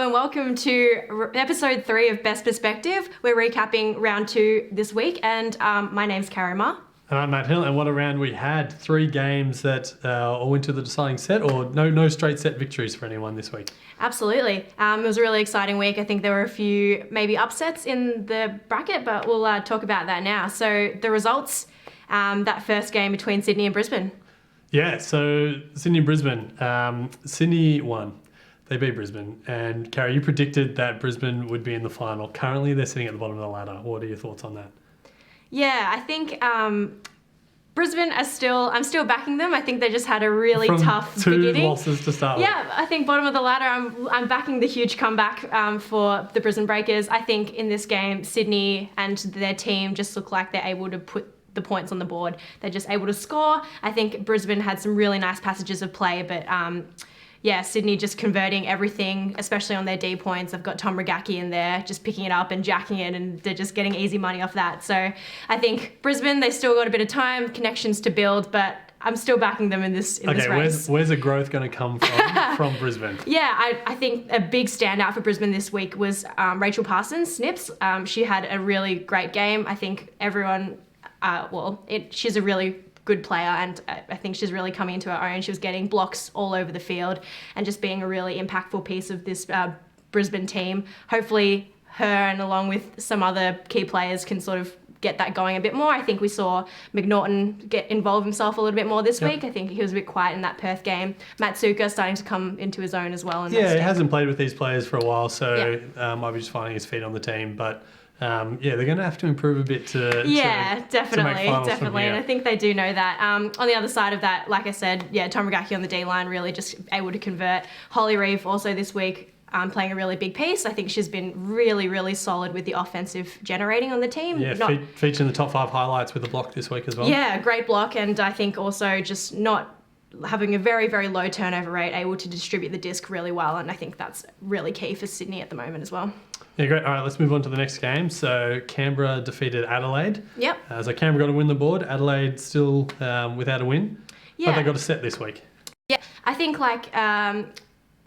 and welcome to episode 3 of Best Perspective. We're recapping round 2 this week, and my name's Carrie Ma. And I'm Matt Hill, and what a round we had. 3 games that all went to the deciding set, or no straight set victories for anyone this week. Absolutely. It was a really exciting week. I think there were a few maybe upsets in the bracket, but we'll talk about that now. So the results, that first game between Sydney and Brisbane. Yeah, so Sydney and Brisbane. Sydney won. They beat Brisbane. And Carrie, you predicted that Brisbane would be in the final. Currently, they're sitting at the bottom of the ladder. What are your thoughts on that? Yeah, I think Brisbane I'm still backing them. I think they just had a really tough beginning. 2 losses to start with. Yeah, I think bottom of the ladder, I'm backing the huge comeback for the Brisbane Breakers. I think in this game, Sydney and their team just look like they're able to put the points on the board. They're just able to score. I think Brisbane had some really nice passages of play, but Sydney just converting everything, especially on their D points. I've got Tom Regacki in there, just picking it up and jacking it, and they're just getting easy money off that. So I think Brisbane, they still got a bit of time, connections to build, but I'm still backing them in this race. Where's the growth going to come from Brisbane? Yeah, I think a big standout for Brisbane this week was Rachel Parsons, Snips. She had a really great game. I think everyone, she's a really good player, and I think she's really coming into her own. She was getting blocks all over the field and just being a really impactful piece of this Brisbane team. Hopefully her, and along with some other key players, can sort of get that going a bit more. I think we saw McNaughton involve himself a little bit more this week. I think he was a bit quiet in that Perth game. Matsuka starting to come into his own as well. He hasn't played with these players for a while, so might be just finding his feet on the team, but they're going to have to improve a bit to definitely. And I think they do know that. On the other side of that, like I said, Tom Regacki on the D-line really just able to convert. Holly Reeve also this week playing a really big piece. I think she's been really, really solid with the offensive generating on the team. Yeah, featured in the top 5 highlights with a block this week as well. Yeah, great block, and I think also just not having a very, very low turnover rate, able to distribute the disc really well, and I think that's really key for Sydney at the moment as well. Yeah, great. All right, let's move on to the next game. So Canberra defeated Adelaide. Yep. So Canberra got to win the board. Adelaide still without a win. Yeah. But they got a set this week. Yeah, I think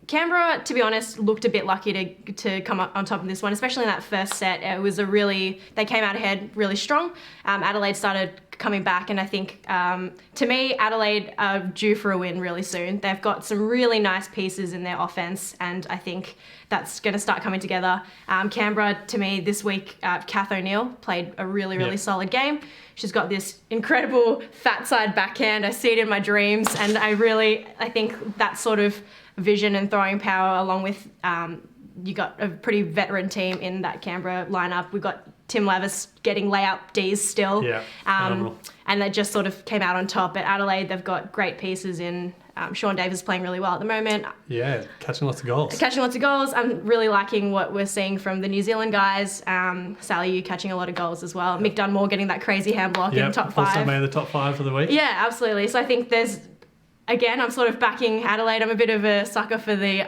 Canberra, to be honest, looked a bit lucky to come up on top of this one, especially in that first set. It was they came out ahead really strong. Adelaide started coming back, and I think, to me, Adelaide are due for a win really soon. They've got some really nice pieces in their offense, and I think that's going to start coming together. Canberra, to me, this week, Kath O'Neill played a really, really solid game. She's got this incredible fat side backhand. I see it in my dreams, and I think that sort of vision and throwing power, along with you got a pretty veteran team in that Canberra lineup. We've got Tim Levis getting layup Ds still. Yeah, and they just sort of came out on top. At Adelaide, they've got great pieces in Sean Davis playing really well at the moment. Yeah, catching lots of goals. I'm really liking what we're seeing from the New Zealand guys. Sally Yu catching a lot of goals as well. Mick Dunmore getting that crazy hand block in top 5. Also made the top 5 for the week. Yeah, absolutely. So I think again, I'm sort of backing Adelaide. I'm a bit of a sucker for the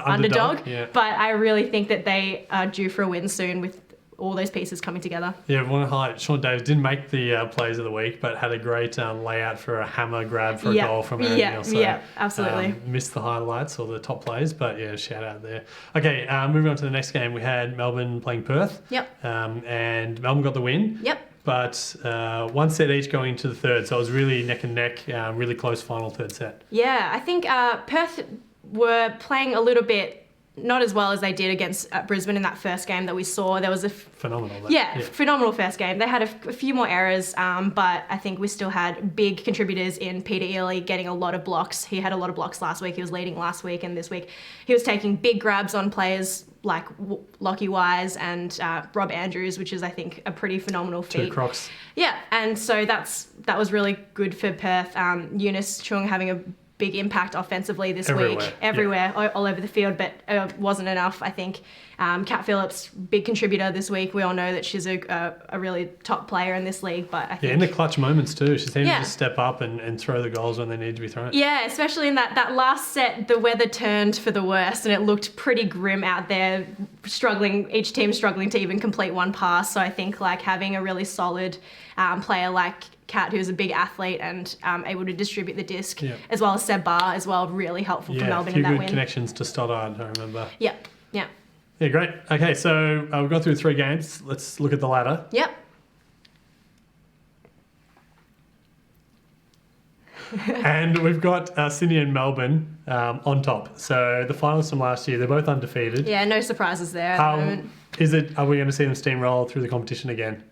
underdog. But I really think that they are due for a win soon with all those pieces coming together. Yeah, I want to highlight Sean Davis didn't make the plays of the week, but had a great layout for a hammer grab for a goal from O'Neill. So, absolutely. Missed the highlights or the top plays, but shout out there. Okay, moving on to the next game, we had Melbourne playing Perth. Yep. And Melbourne got the win. Yep. But 1 set each going into the third, so it was really neck and neck, really close final third set. Yeah, I think Perth were playing a little bit not as well as they did against Brisbane in that first game that we saw. There was phenomenal. Phenomenal first game. They had a few more errors, but I think we still had big contributors in Peter Ely getting a lot of blocks. He had a lot of blocks last week. He was leading last week, and this week he was taking big grabs on players like Lockie Wise and Rob Andrews, which is, I think, a pretty phenomenal feat. 2 crocs. Yeah, and so that was really good for Perth. Eunice Chung having a big impact offensively this week, everywhere, all over the field, but it wasn't enough, I think. Kat Phillips, big contributor this week. We all know that she's a really top player in this league, but I think... Yeah, in the clutch moments too. She seemed to step up and throw the goals when they need to be thrown. Yeah, especially in that last set, the weather turned for the worst, and it looked pretty grim out there, each team struggling to even complete one pass. So I think having a really solid player like Kat, who's a big athlete and able to distribute the disc, as well as Seb Barr as well, really helpful for Melbourne in that win. Yeah, a few good connections to Stoddard, I remember. Yeah. Yeah. Yeah, great. Okay, so we've gone through 3 games. Let's look at the ladder. Yep. And we've got Sydney and Melbourne on top. So the finalists from last year, they're both undefeated. Yeah, no surprises there at the moment. Are we going to see them steamroll through the competition again?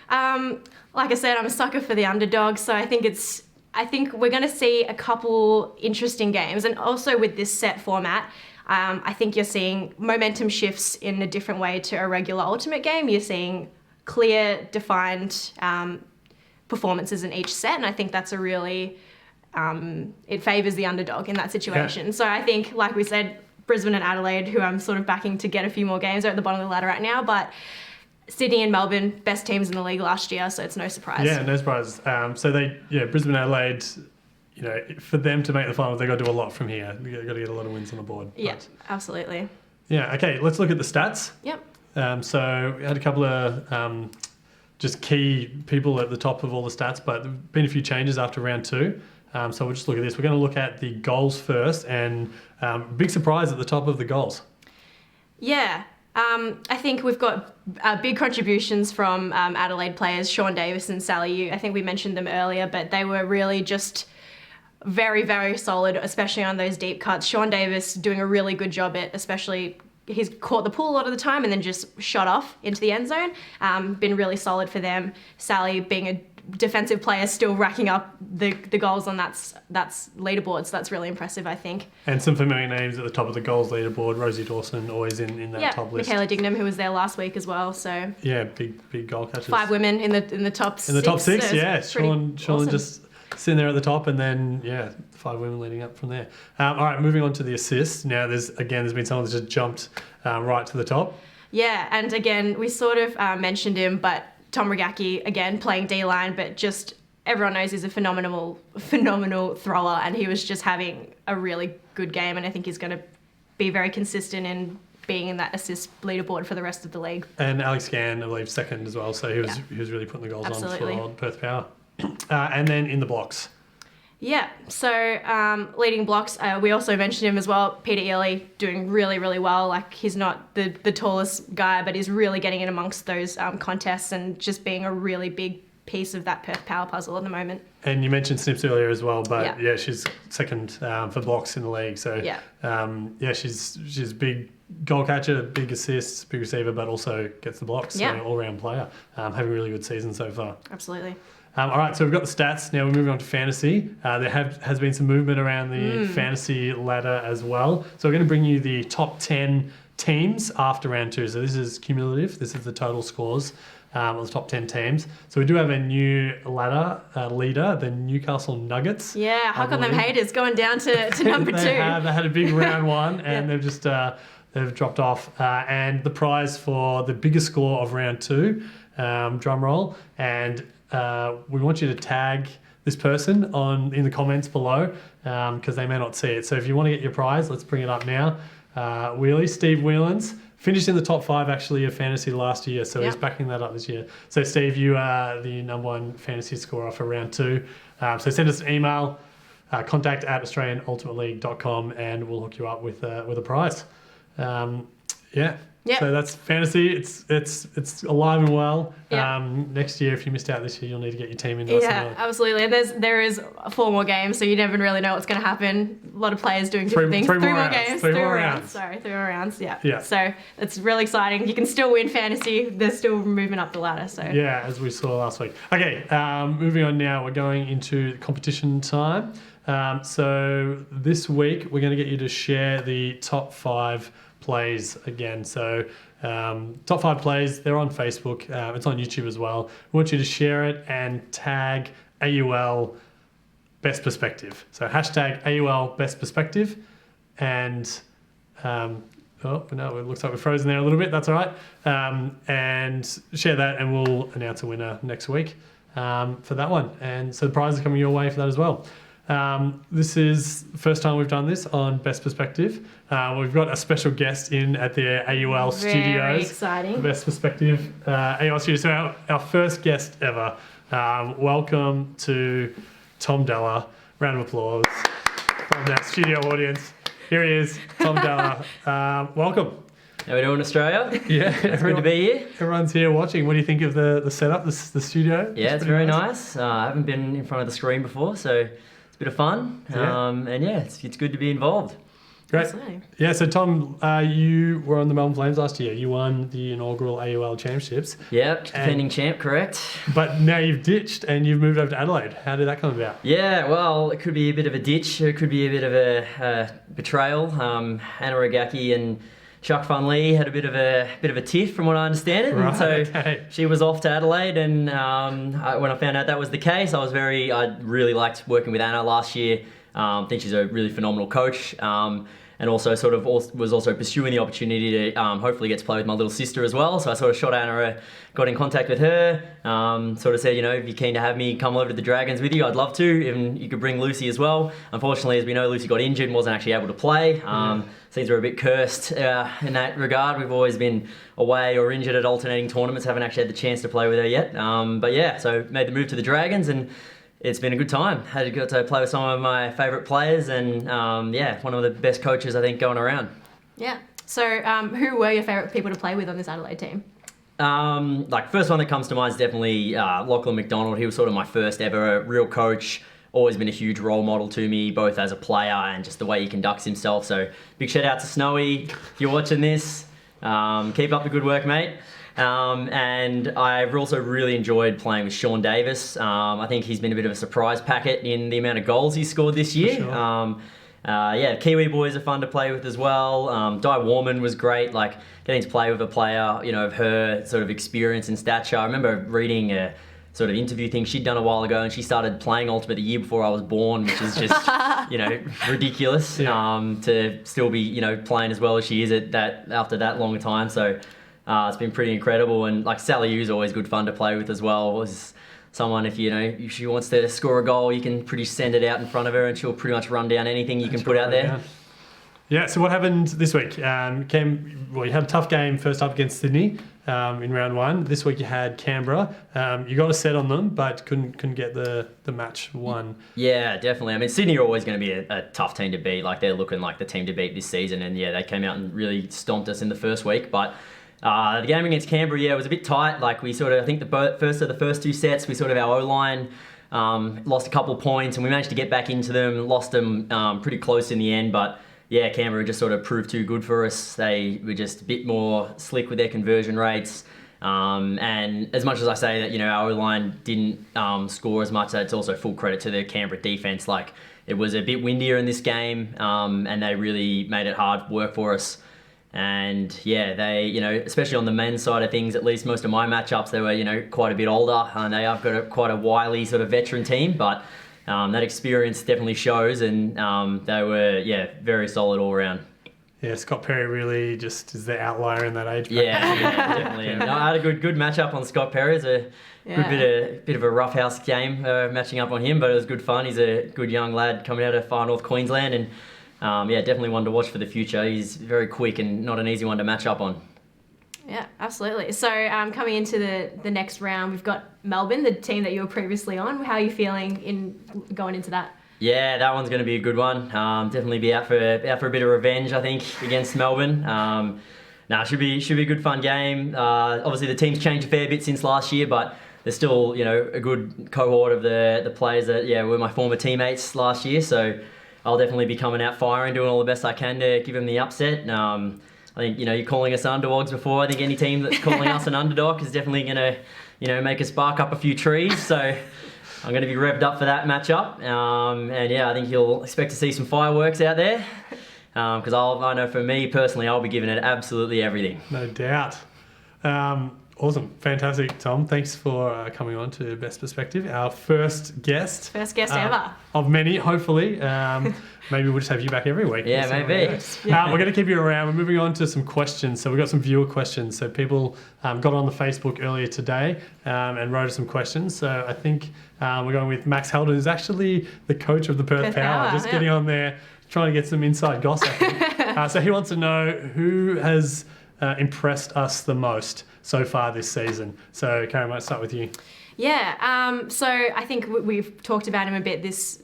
Like I said, I'm a sucker for the underdog, so I think we're going to see a couple interesting games. And also with this set format, I think you're seeing momentum shifts in a different way to a regular Ultimate game. You're seeing clear, defined performances in each set, and I think that's a really... it favours the underdog in that situation. Yeah. So I think, like we said, Brisbane and Adelaide, who I'm sort of backing to get a few more games, are at the bottom of the ladder right now, but Sydney and Melbourne, best teams in the league last year, so it's no surprise. Yeah, no surprise. Brisbane and Adelaide, for them to make the finals, they've got to do a lot from here. They've got to get a lot of wins on the board. Yeah, absolutely. Yeah, okay, let's look at the stats. Yep. So we had a couple of just key people at the top of all the stats, but there have been a few changes after round 2. So we'll just look at this. We're going to look at the goals first, and big surprise at the top of the goals. Yeah. I think we've got big contributions from Adelaide players, Sean Davis and Sally Yu. I think we mentioned them earlier, but they were really just very, very solid, especially on those deep cuts. Sean Davis doing a really good job he's caught the pool a lot of the time and then just shot off into the end zone. Been really solid for them. Sally being a defensive player, still racking up the goals on that's leaderboard, so that's really impressiip, I think. And some familiar names at the top of the goals leaderboard. Rosie Dawson always in that top list. Michaela Dignam, who was there last week as well. So yeah, big goal catchers. 5 women in the top 6. In the top 6, yeah. Sean awesome. Just sitting there at the top, and then 5 women leading up from there. All right, moving on to the assists. Now there's been someone that's just jumped right to the top. Yeah, and again we sort of mentioned him, but Tom Regacki, again, playing D-line, but just everyone knows he's a phenomenal thrower, and he was just having a really good game, and I think he's going to be very consistent in being in that assist leaderboard for the rest of the league. And Alex Gann, I believe, second as well, so he was really putting the goals Absolutely. on for Perth Power. And then in the blocks. Yeah, so leading blocks, we also mentioned him as well. Peter Ely doing really, really well. Like, he's not the tallest guy, but he's really getting in amongst those contests and just being a really big piece of that Perth Power puzzle at the moment. And you mentioned Snips earlier as well, but she's second for blocks in the league. So she's big goal catcher, big assists, big receiver, but also gets the blocks. So all-round player, having a really good season so far. Absolutely. All right, so we've got the stats. Now we're moving on to fantasy. There has been some movement around the fantasy ladder as well. So we're going to bring you the top 10 teams after round 2. So this is cumulative. This is the total scores of the top 10 teams. So we do have a new ladder leader, the Newcastle Nuggets. Yeah, how come them haters going down to number 2? They had a big round 1, and they've just they've dropped off. And the prize for the biggest score of round 2, drum roll, and we want you to tag this person in the comments below because they may not see it. So if you want to get your prize, let's bring it up now. Steve Whelans finished in the top 5 actually of fantasy last year, so he's backing that up this year. So Steve, you are the number 1 fantasy scorer for round 2. So send us an email, contact@australianultimateleague.com, and we'll hook you up with a prize. So that's fantasy. It's alive and well. Next year, if you missed out this year, you'll need to get your team in. Absolutely. And there is 4 more games, so you never really know what's going to happen. A lot of players doing different things. 3 more games. 3 more rounds. Sorry, 3 more rounds. Yeah. So it's really exciting. You can still win fantasy. They're still moving up the ladder. So as we saw last week. Okay, moving on now. We're going into competition time. So this week we're going to get you to share the top 5 plays again. So top 5 plays, they're on Facebook. It's on YouTube as well. We want you to share it and tag AUL Best Perspective. So hashtag AUL Best Perspective. And it looks like we're frozen there a little bit. That's all right. And share that, and we'll announce a winner next week for that one. And so the prize is coming your way for that as well. This is the first time we've done this on Best Perspective. We've got a special guest in at the AUL Studios. Very exciting. Best Perspective AUL Studios. So our first guest ever. Welcome to Tom Della. Round of applause from our studio audience. Here he is, Tom Della. Welcome. How we doing, Australia? Yeah, It's good to be here. Everyone's here watching. What do you think of the setup, the studio? Yeah, it's very nice. I haven't been in front of the screen before, so it's a bit of fun. Yeah. And yeah, it's good to be involved. Great. Absolutely. Yeah, so Tom, you were on the Melbourne Flames last year. You won the inaugural AUL Championships, Yep, defending champ, correct. but now you've ditched and you've moved over to Adelaide. How did that come about? Yeah, well, it could be a bit of a ditch. It could be a bit of a betrayal. Anna Rogacki and Chuck Fun Lee had a bit of a tiff, from what I understand it. Right, And so okay. she was off to Adelaide, and when I found out that was the case, I really liked working with Anna last year. I think she's a really phenomenal coach. And also was also pursuing the opportunity to hopefully get to play with my little sister as well. So I sort of shot Anna, got in contact with her, sort of said, if you're keen to have me come over to the Dragons with you, I'd love to. Even you could bring Lucy as well. Unfortunately, as we know, Lucy got injured and wasn't actually able to play. Things are a bit cursed in that regard. We've always been away or injured at alternating tournaments, haven't actually had the chance to play with her yet. But yeah, so made the move to the Dragons, and it's been a good time. Got to play with some of my favourite players, and one of the best coaches I think going around. Yeah. So who were your favourite people to play with on this Adelaide team? First one that comes to mind is definitely Lachlan McDonald. He was sort of my first ever real coach. Always been a huge role model to me, both as a player and just the way he conducts himself. So big shout out to Snowy. If you're watching this, keep up the good work, mate. And I've also really enjoyed playing with Sean Davis. I think he's been a bit of a surprise packet in the amount of goals he's scored this year. Sure. Kiwi boys are fun to play with as well. Di Warman was great, like getting to play with a player, of her sort of experience and stature. I remember reading a sort of interview thing she'd done a while ago, and she started playing Ultimate the year before I was born, which is just, ridiculous. Yeah. To still be, playing as well as she is after that long a time. So it's been pretty incredible. And like Sally Yu's always good fun to play with as well. Was someone, if she wants to score a goal, you can pretty send it out in front of her and she'll pretty much run down anything you can put out there. Yeah, so what happened this week? You had a tough game first up against Sydney in round one. This week you had Canberra. You got a set on them, but couldn't get the match won. Yeah, definitely. I mean, Sydney are always going to be a tough team to beat. Like, they're looking like the team to beat this season. And yeah, they came out and really stomped us in the first week. But the game against Canberra, it was a bit tight. Like, we sort of, I think the first two sets, we sort of, our O-line lost a couple points, and we managed to get back into them, lost them pretty close in the end. But yeah, Canberra just sort of proved too good for us. They were just a bit more slick with their conversion rates. And as much as I say that, our O-line didn't score as much, that's also full credit to the Canberra defense. Like, it was a bit windier in this game, and they really made it hard work for us. And yeah, they, especially on the men's side of things, at least most of my matchups, they were, quite a bit older, and they have got quite a wily sort of veteran team, but that experience definitely shows, and they were, very solid all around. Yeah, Scott Perry really just is the outlier in that age bracket. Yeah, definitely. And I had a good matchup on Scott Perry. It was a bit of a roughhouse game matching up on him, but it was good fun. He's a good young lad coming out of far north Queensland, and definitely one to watch for the future. He's very quick and not an easy one to match up on. Yeah, absolutely. So coming into the next round, we've got Melbourne, the team that you were previously on. How are you feeling in going into that? Yeah, that one's going to be a good one. Definitely be out for a bit of revenge, I think, against Melbourne. Should be a good fun game. Obviously, the team's changed a fair bit since last year, but there's still a good cohort of the players that were my former teammates last year. So I'll definitely be coming out firing, doing all the best I can to give them the upset. I think, you're calling us underdogs before. I think any team that's calling us an underdog is definitely going to, make us bark up a few trees. So I'm going to be revved up for that matchup. I think you'll expect to see some fireworks out there. Because I know for me personally, I'll be giving it absolutely everything. No doubt. Awesome. Fantastic, Tom. Thanks for coming on to Best Perspective. Our first guest. First guest ever. Of many, hopefully. Maybe we'll just have you back every week. Yeah, maybe. We're going to keep you around. We're moving on to some questions. So we've got some viewer questions. So people got on the Facebook earlier today and wrote us some questions. So I think we're going with Max Helden, who's actually the coach of the Perth Power. Just getting on there, trying to get some inside gossip. So he wants to know who has impressed us the most so far this season. So Karen, I might start with you. Yeah, so I think we've talked about him a bit this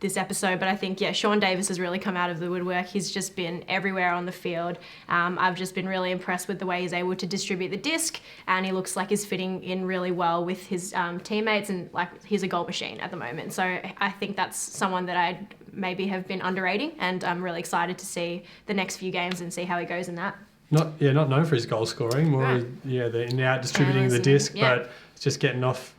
this episode, but I think, Sean Davis has really come out of the woodwork. He's just been everywhere on the field. I've just been really impressed with the way he's able to distribute the disc, and he looks like he's fitting in really well with his teammates, and like he's a goal machine at the moment. So I think that's someone that I maybe have been underrating, and I'm really excited to see the next few games and see how he goes in that. Not known for his goal scoring, more Right. the in and out distributing the disc, but it's just getting off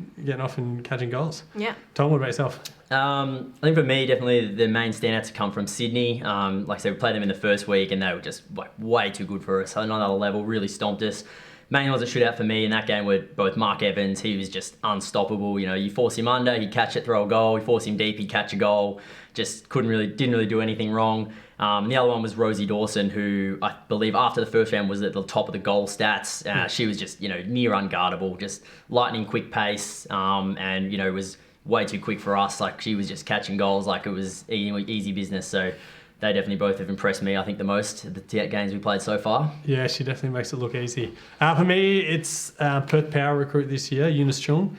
and catching goals. Yeah. Tom, what about yourself? I think for me, definitely the main standouts come from Sydney. Like I said, we played them in the first week, and they were just like way too good for us. On another level, really stomped us. Main was a shootout for me in that game with both Mark Evans. He was just unstoppable. You know, you force him under, he'd catch it, throw a goal. You force him deep, he'd catch a goal. Just didn't really do anything wrong. And the other one was Rosie Dawson, who I believe after the first round was at the top of the goal stats. She was just, near unguardable, just lightning quick pace, and, was way too quick for us. Like, she was just catching goals like it was easy business. So they definitely both have impressed me, I think, the most at the games we played so far. Yeah, she definitely makes it look easy. For me, it's Perth Power recruit this year, Eunice Chung.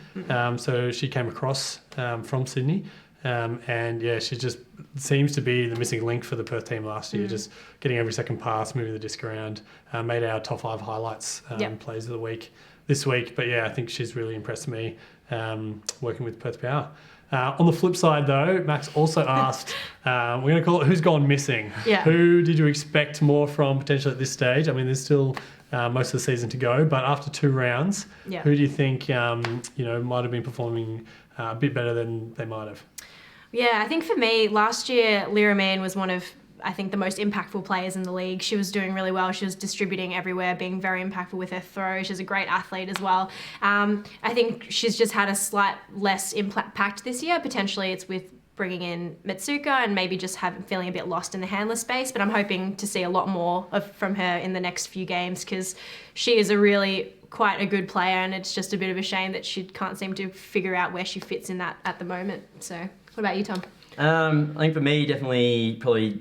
So she came across from Sydney. And she just seems to be the missing link for the Perth team last year, just getting every second pass, moving the disc around, made our top 5 highlights plays of the week this week. But I think she's really impressed me working with Perth Power. On the flip side, though, Max also asked, we're going to call it who's gone missing. Yeah. Who did you expect more from potentially at this stage? I mean, there's still most of the season to go, but after 2 rounds, who do you think might have been performing a bit better than they might have? Yeah, I think for me, last year, Lyra Mann was one of, I think, the most impactful players in the league. She was doing really well. She was distributing everywhere, being very impactful with her throw. She's a great athlete as well. I think she's just had a slight less impact this year. Potentially it's with bringing in Mitsuka and maybe just feeling a bit lost in the handler space. But I'm hoping to see a lot more from her in the next few games, because she is quite a good player, and it's just a bit of a shame that she can't seem to figure out where she fits in that at the moment. So what about you, Tom? I think for me, definitely probably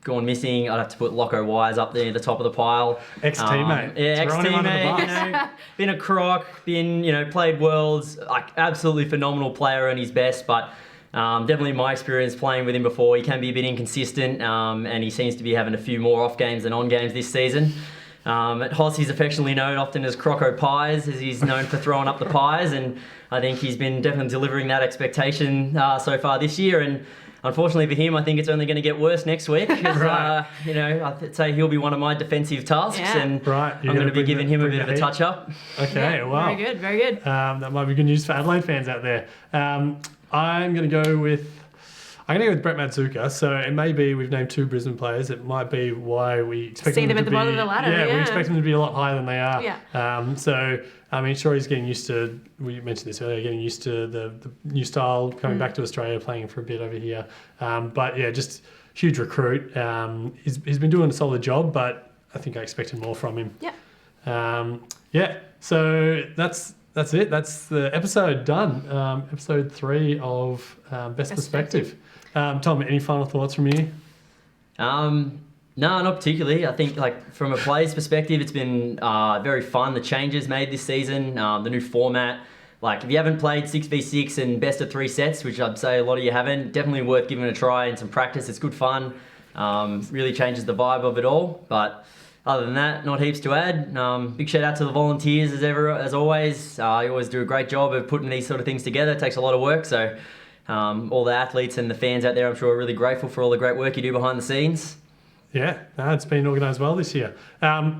gone missing. I'd have to put Locko Wise up there at the top of the pile. Ex-teammate. Ex-teammate. Been a croc, played Worlds, like absolutely phenomenal player and his best, but definitely my experience playing with him before, he can be a bit inconsistent, and he seems to be having a few more off games than on games this season. At Hoss, he's affectionately known often as Croco Pies, as he's known for throwing up the pies, and I think he's been definitely delivering that expectation so far this year. And unfortunately for him, I think it's only going to get worse next week. Right. I'd say he'll be one of my defensive tasks, and I'm going to be giving him a bit of a touch-up. Okay, wow. Very good. That might be good news for Adelaide fans out there. I'm going to go with Brett Matsuka. So it may be we've named 2 Brisbane players. It might be why we expect them at the bottom of the ladder. Yeah, we expect them to be a lot higher than they are. Yeah. So I mean, sure, he's getting used to. We mentioned this earlier, getting used to the new style, coming back to Australia, playing for a bit over here. But just huge recruit. He's been doing a solid job, but I think I expected more from him. Yeah. So that's it. That's the episode done. Episode 3 of Best Perspective. Tom, any final thoughts from you? No, not particularly. I think, from a player's perspective, it's been very fun. The changes made this season, the new format. If you haven't played 6v6 and best of 3 sets, which I'd say a lot of you haven't, definitely worth giving it a try and some practice. It's good fun. Really changes the vibe of it all. But other than that, not heaps to add. Big shout out to the volunteers as always. You always do a great job of putting these sort of things together. It takes a lot of work. So all the athletes and the fans out there, I'm sure, are really grateful for all the great work you do behind the scenes. Yeah, it's been organised well this year.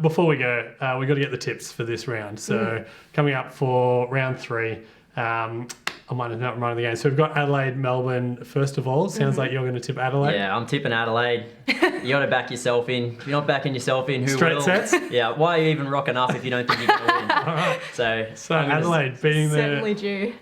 Before we go, we've got to get the tips for this round. So coming up for round 3, I might have not reminded the game. So we've got Adelaide, Melbourne first of all. Sounds like you're going to tip Adelaide. Yeah, I'm tipping Adelaide. You got to back yourself in. If you're not backing yourself in, who will? Straight sets? Yeah, why are you even rocking up if you don't think you're going to win? All right. So Adelaide beating certainly due.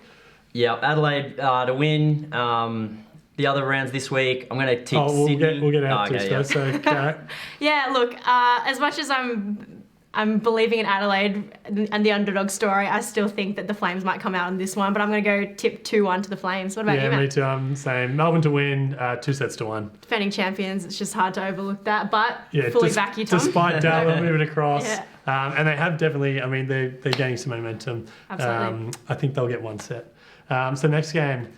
Yeah, Adelaide to win. The other rounds this week, I'm going to tick Sydney. We'll get out to first. So, Yeah, look, as much as I'm believing in Adelaide and the underdog story, I still think that the Flames might come out on this one, but I'm going to go tip 2-1 to the Flames. What about you, Matt? Yeah, me too. I'm saying Melbourne to win, 2-1. Defending champions, it's just hard to overlook that, but fully back you, Tom. Despite Dalla moving across. And they have definitely, they're gaining some momentum. Absolutely. I think they'll get 1 set. So next game,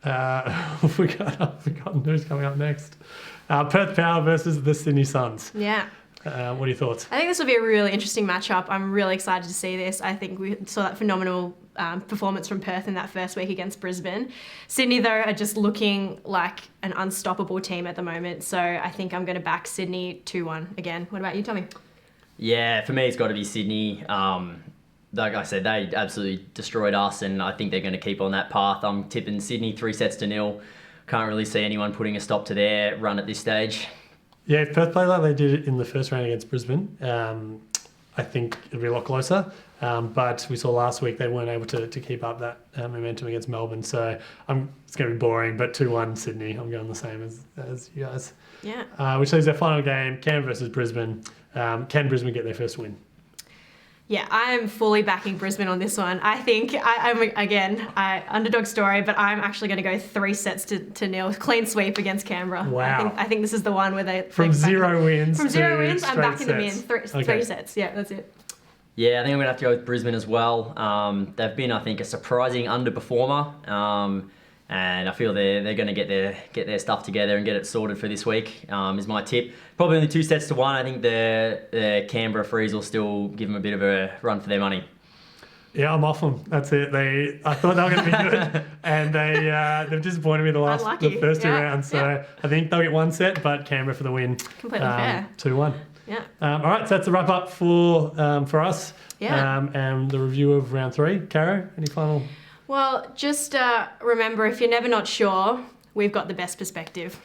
I've forgotten who's coming up next. Perth Power versus the Sydney Suns. Yeah. What are your thoughts? I think this will be a really interesting matchup. I'm really excited to see this. I think we saw that phenomenal performance from Perth in that first week against Brisbane. Sydney, though, are just looking like an unstoppable team at the moment. So I think I'm going to back Sydney 2-1 again. What about you, Tommy? Yeah, for me, it's got to be Sydney. Like I said, they absolutely destroyed us, and I think they're going to keep on that path. I'm tipping Sydney 3-0. Can't really see anyone putting a stop to their run at this stage. Yeah, if Perth play like they did it in the first round against Brisbane, I think it'll be a lot closer. But we saw last week they weren't able to keep up that momentum against Melbourne. So it's going to be boring, but 2-1 Sydney. I'm going the same as you guys. Yeah. Which leaves their final game, Canberra versus Brisbane. Can Brisbane get their first win? Yeah, I'm fully backing Brisbane on this one. I think underdog story, but I'm actually going to go 3-0 clean sweep against Canberra. Wow. I think this is the one where they from zero wins. From zero to wins, I'm backing them in sets. three sets. Yeah, that's it. Yeah, I think I'm going to have to go with Brisbane as well. They've been, I think, a surprising underperformer. And I feel they're going to get their stuff together and get it sorted for this week, is my tip. Probably only 2-1. I think the Canberra Freeze will still give them a bit of a run for their money. Yeah, I'm off them. That's it. I thought they were going to be good, and they've disappointed me the first two rounds. So I think they'll get one set, but Canberra for the win. Completely fair. 2-1. Yeah. All right, so that's the wrap up for us. Yeah. And the review of round 3. Caro, any final? Well, just remember, if you're never not sure, we've got the best perspective.